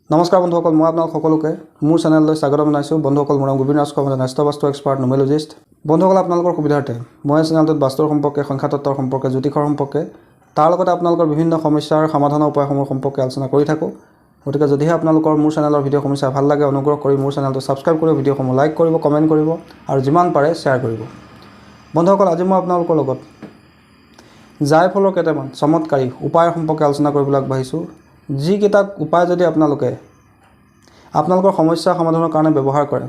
নমস্কাৰ বন্ধুসকল, মই আপোনালোক সকলোকে মোৰ চেনেললৈ স্বাগতম জনাইছোঁ। বন্ধুসকল, মোৰ নাম গোবিন্দ ৰাজ কৰ্মী, ন্যস্ত বাস্তু এক্সপাৰ্ট নিউমেৰলজিষ্ট। বন্ধুসকল, আপোনালোকৰ সুবিধাৰ্থে মই চেনেলটোত বাস্তুৰ সম্পৰ্কে, সংখ্যাতত্বৰ সম্পৰ্কে, জ্যোতিষৰ সম্পৰ্কে, তাৰ লগতে আপোনালোকৰ বিভিন্ন সমস্যাৰ সমাধানৰ উপায়সমূহ সম্পৰ্কে আলোচনা কৰি থাকোঁ। গতিকে যদিহে আপোনালোকৰ মোৰ চেনেলৰ ভিডিঅ'সমূহ চাই ভাল লাগে, অনুগ্ৰহ কৰি মোৰ চেনেলটো ছাবস্ক্ৰাইব কৰিব, ভিডিঅ'সমূহ লাইক কৰিব, কমেণ্ট কৰিব আৰু যিমান পাৰে শ্বেয়াৰ কৰিব। বন্ধুসকল, আজি মই আপোনালোকৰ লগত জায়ফলৰ কেইটামান চমৎকাৰী উপায় সম্পৰ্কে আলোচনা কৰিবলৈ আগবাঢ়িছোঁ। যিকেইটা উপায় যদি আপোনালোকৰ সমস্যা সমাধানৰ কাৰণে ব্যৱহাৰ কৰে,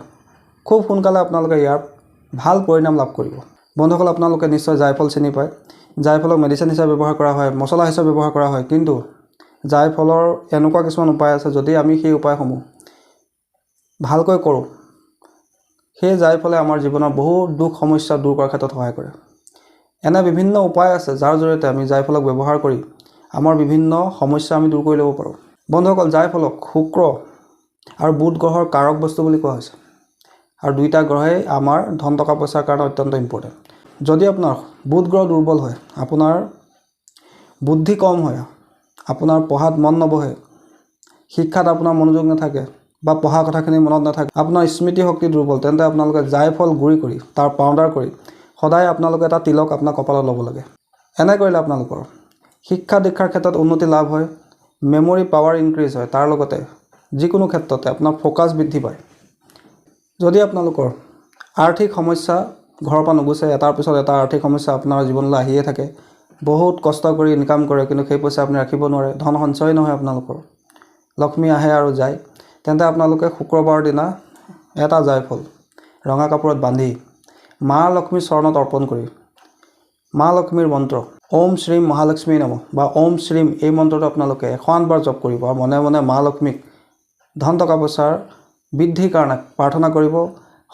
খুব সোনকালে আপোনালোকে ইয়াৰ ভাল পৰিণাম লাভ কৰিব। বন্ধুসকল, আপোনালোকে নিশ্চয় জায়ফল চিনি পায়। জায়ফলক মেডিচিন হিচাপে ব্যৱহাৰ কৰা হয়, মছলা হিচাপে ব্যৱহাৰ কৰা হয়। কিন্তু জায়ফলৰ এনেকুৱা কিছুমান উপায় আছে, যদি আমি সেই উপায়সমূহ ভালকৈ কৰোঁ, সেই জায়ফলে আমাৰ জীৱনৰ বহু দুখ সমস্যা দূৰ কৰাৰ ক্ষেত্ৰত সহায় কৰে। এনে বিভিন্ন উপায় আছে যাৰ জৰিয়তে আমি জায়ফলক ব্যৱহাৰ কৰি আমাৰ বিভিন্ন সমস্যা আমি দূৰ কৰি ল'ব পাৰোঁ। বন্ধুসকল, জায়ফলক শুক্ৰ আৰু বুধ গ্ৰহৰ কাৰক বস্তু বুলি কোৱা হৈছে। আৰু দুইটা গ্ৰহেই আমাৰ ধন টকা পইচাৰ কাৰণে অত্যন্ত ইম্পৰ্টেণ্ট। যদি আপোনাৰ বুধ গ্ৰহ দুৰ্বল হয়, আপোনাৰ বুদ্ধি কম হয়, আপোনাৰ পঢ়াত মন নবহে, শিক্ষাত আপোনাৰ মনোযোগ নাথাকে বা পঢ়া কথাখিনি মনত নাথাকে, আপোনাৰ স্মৃতি শক্তি দুৰ্বল, তেন্তে আপোনালোকে জায়ফল গুড়ি কৰি তাৰ পাউডাৰ কৰি সদায় আপোনালোকে এটা তিলক আপোনাৰ কপালত ল'ব লাগে। এনে কৰিলে আপোনালোকৰ শিক্ষা দীক্ষাৰ ক্ষেত্ৰত উন্নতি লাভ হয়, মেমৰি পাৱাৰ ইনক্ৰিজ হয়, তাৰ লগতে যিকোনো ক্ষেত্ৰতে আপোনাৰ ফ'কাছ বৃদ্ধি পায়। যদি আপোনালোকৰ আৰ্থিক সমস্যা ঘৰৰ পৰা নুগুচে, এটাৰ পিছত এটা আৰ্থিক সমস্যা আপোনাৰ জীৱনলৈ আহিয়ে থাকে, বহুত কষ্ট কৰি ইনকাম কৰে কিন্তু সেই পইচা আপুনি ৰাখিব নোৱাৰে, ধন সঞ্চয় নহয় আপোনালোকৰ, লক্ষ্মী আহে আৰু যায়, তেন্তে আপোনালোকে শুক্ৰবাৰৰ দিনা এটা জায়ফল ৰঙা কাপোৰত বান্ধি মা লক্ষ্মীৰ চৰণত অৰ্পণ কৰি মা লক্ষ্মীৰ মন্ত্ৰ ওম শ্ৰীম মহালক্ষ্মী নমঃ বা ওম শ্ৰীম এই মন্ত্ৰটো আপোনালোকে 108 বাৰ জপ কৰিব আৰু মনে মনে মা লক্ষ্মীক ধন টকা পইচাৰ বৃদ্ধিৰ কাৰণে প্ৰাৰ্থনা কৰিব,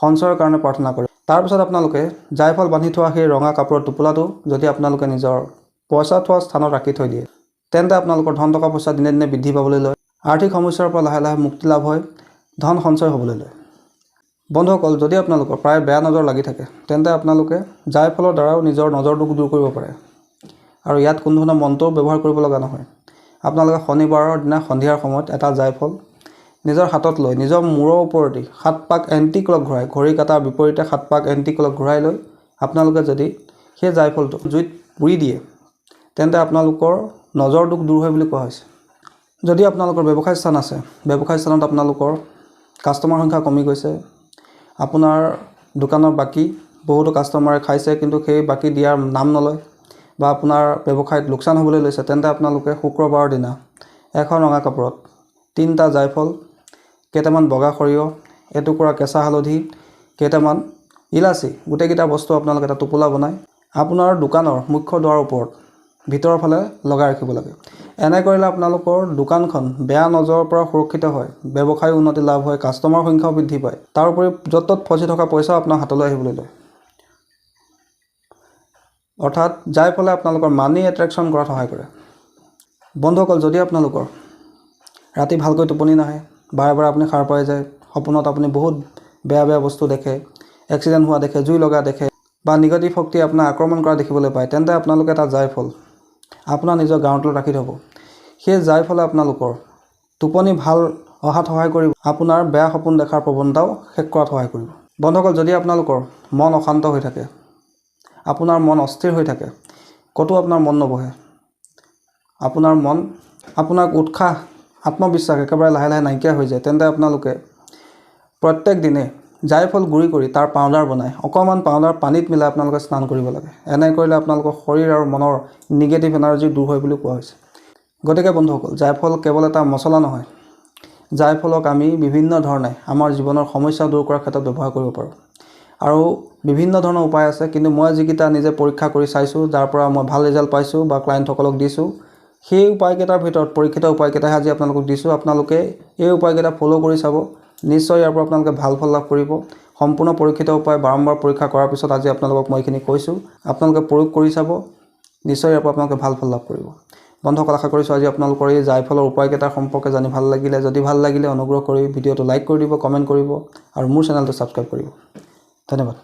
সঞ্চয়ৰ কাৰণে প্ৰাৰ্থনা কৰিব। তাৰপিছত আপোনালোকে জায়ফল বান্ধি থোৱা সেই ৰঙা কাপোৰৰ টোপোলাটো যদি আপোনালোকে নিজৰ পইচা থোৱা স্থানত ৰাখি থৈ দিয়ে, তেন্তে আপোনালোকৰ ধন টকা পইচা দিনে দিনে বৃদ্ধি পাবলৈ লয়, আৰ্থিক সমস্যাৰ পৰা লাহে লাহে মুক্তি লাভ হয়, ধন সঞ্চয় হ'বলৈ লয়। বন্ধুসকল, যদি আপোনালোকৰ প্ৰায় বেয়া নজৰ লাগি থাকে, তেন্তে আপোনালোকে জায়ফলৰ দ্বাৰাও নিজৰ নজৰ দোষ দূৰ কৰিব পাৰে। আৰু ইয়াত কোনো ধৰণৰ মন্ত্ৰও ব্যৱহাৰ কৰিব লগা নহয়। আপোনালোকে শনিবাৰৰ দিনা সন্ধিয়াৰ সময়ত এটা জায়ফল নিজৰ হাতত লৈ নিজৰ মূৰৰ ওপৰেদি 7 পাক এণ্টি ক্লক ঘূৰাই, ঘড়ী কাটাৰ বিপৰীতে 7 পাক এণ্টি ক্লক ঘূৰাই লৈ আপোনালোকে যদি সেই জায়ফলটো জুইত পুৰি দিয়ে, তেন্তে আপোনালোকৰ নজৰ দোষ দূৰ হয় বুলি কোৱা হৈছে। যদি আপোনালোকৰ ব্যৱসায় স্থান আছে, ব্যৱসায় স্থানত আপোনালোকৰ কাষ্টমাৰ সংখ্যা কমি গৈছে, আপোনাৰ দোকানৰ বাকী বহুতো কাষ্টমাৰে খাইছে কিন্তু সেই বাকী দিয়াৰ নাম নলয়, বা আপোনাৰ ব্যৱসায়ত লোকচান হ'বলৈ লৈছে, তেন্তে আপোনালোকে শুক্ৰবাৰৰ দিনা এখন ৰঙা কাপোৰত 3টা জায়ফল, কেইটামান বগা সৰিয়হ, এটুকুৰা কেঁচা হালধি, কেইটামান ইলাচি, গোটেইকেইটা বস্তু আপোনালোকে এটা টোপোলা বনাই আপোনাৰ দোকানৰ মুখ্য দুৱাৰৰ ওপৰত ভিতৰৰ ফালে লগাই ৰাখিব লাগে। এনে কৰিলে আপোনালোকৰ দোকানখন বেয়া নজৰৰ পৰা সুৰক্ষিত হয়, ব্যৱসায় উন্নতি লাভ হয়, কাষ্টমাৰ সংখ্যাও বৃদ্ধি পায়, তাৰোপৰি য'ত ত'ত ফচি থকা পইচাও আপোনাৰ হাতলৈ আহিবলৈ লয়। অৰ্থাৎ জায়ফলে আপোনালোকৰ মানি এট্ৰেকশ্যন কৰাত সহায় কৰে। বন্ধুসকল, যদি আপোনালোকৰ ৰাতি ভালকৈ টোপনি নাহে, বাৰে বাৰে আপুনি সাৰ পাই যায়, সপোনত আপুনি বহুত বেয়া বেয়া বস্তু দেখে, এক্সিডেণ্ট হোৱা দেখে, জুই লগা দেখে বা নিগেটিভ শক্তি আপোনাক আক্ৰমণ কৰা দেখিবলৈ পায়, তেন্তে আপোনালোকে এটা জায়ফল আপোনাৰ নিজৰ গাঁৱত ৰাখি থ'ব। সেই জায়ফলে আপোনালোকৰ টোপনি ভাল অহাত সহায় কৰিব, আপোনাৰ বেয়া সপোন দেখাৰ প্ৰৱণতাও শেষ কৰাত সহায় কৰিব। বন্ধুসকল, যদি আপোনালোকৰ মন অশান্ত হৈ থাকে, আপোনাৰ মন অস্থিৰ হৈ থাকে, ক'তো আপোনাৰ মন নবহে, আপোনাৰ মন আপোনাক উৎসাহ আত্মবিশ্বাস একেবাৰে লাহে লাহে নাইকিয়া হৈ যায়, তেন্তে আপোনালোকে প্ৰত্যেক দিনে জায়ফল গুড়ি কৰি তাৰ পাউডাৰ বনাই অকণমান পাউডাৰ পানীত মিলাই আপোনালোকে স্নান কৰিব লাগে। এনে কৰিলে আপোনালোকৰ শৰীৰ আৰু মনৰ নিগেটিভ এনাৰ্জি দূৰ হয় বুলি কোৱা হৈছে। গতিকে বন্ধুসকল, জায়ফল কেৱল এটা মছলা নহয়, জায়ফলক আমি বিভিন্ন ধৰণে আমাৰ জীৱনৰ সমস্যা দূৰ কৰাৰ ক্ষেত্ৰত ব্যৱহাৰ কৰিব পাৰোঁ। আৰু বিভিন্ন ধৰণৰ উপায় আছে, কিন্তু মই যিকেইটা নিজে পৰীক্ষা কৰি চাইছোঁ, যাৰ পৰা মই ভাল ৰিজাল্ট পাইছোঁ বা ক্লায়েণ্টসকলক দিছোঁ, সেই উপায়কেইটাৰ ভিতৰত পৰীক্ষিত উপায়কেইটাহে আজি আপোনালোকক দিছোঁ। আপোনালোকে এই উপায়কেইটা ফ'ল' কৰি চাব, নিশ্চয় ইয়াৰ পৰা আপোনালোকে ভাল ফল লাভ কৰিব। সম্পূৰ্ণ পৰীক্ষিত উপায় বাৰম্বাৰ পৰীক্ষা কৰাৰ পিছত আজি আপোনালোকক মই এইখিনি কৈছোঁ, আপোনালোকে প্ৰয়োগ কৰি চাব, নিশ্চয় ইয়াৰ পৰা আপোনালোকে ভাল ফল লাভ কৰিব। বন্ধুসকল, আশা কৰিছোঁ আজি আপোনালোকৰ এই জায়ফলৰ উপায়কেইটাৰ সম্পৰ্কে জানি ভাল লাগিলে। যদি ভাল লাগিলে অনুগ্ৰহ কৰি ভিডিঅ'টো লাইক কৰি দিব, কমেণ্ট কৰিব আৰু মোৰ চেনেলটো ছাবস্ক্ৰাইব কৰিব। ধন্যবাদ।